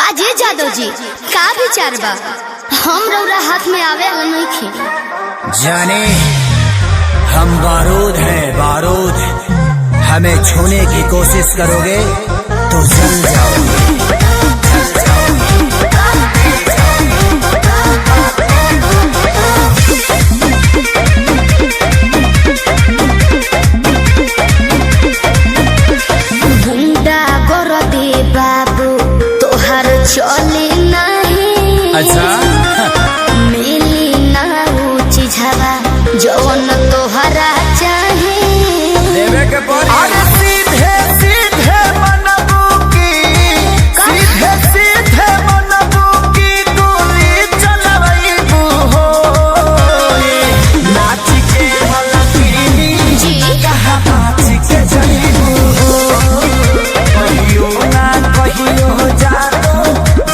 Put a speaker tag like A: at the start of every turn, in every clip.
A: काजे जादव जी का विचार बा? हम रौरा हाथ में आवे नहीं खे
B: जाने हम बारूद हैं बारूद, हमें छूने की कोशिश करोगे तो जल जाओगे।
A: गुंडा कर दे बाबू तोहर चले नहीं,
B: अच्छा
A: मिली ना चीज़वा जौन तोहरा चाहे
B: देवे के पड़ी। अरे सीधे सीधे मनबू की, सीधे सीधे मनबू की गोली चलबू हो, नाच के मलकिनी
A: जी
B: कहाँ नाच के जईबू हो, कहियो ना कहियो जानो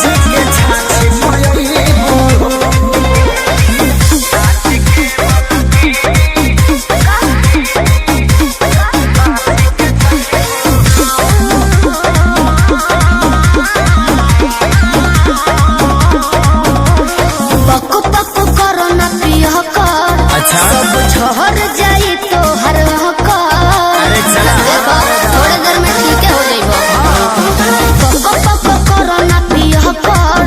B: जिसके छाछी मयईबू हो, नाच के
A: पक पक करो ना पिया कर,
B: अच्छा।
A: सब झहर जाई तो हर कर।
B: अरे चला।
A: देखो थोड़े देर में ठीक हो जाइबो। पक पक करो ना पिया कर,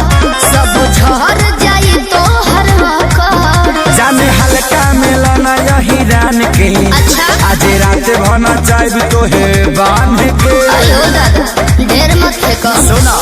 A: सब झहर जाई तो हर कर।
B: जाने हल्का मिलाना यही रान के,
A: अच्छा।
B: आज रात भना चाहे तो है बांध के।
A: अयो दादा ढेर मत फेंको।
B: सुना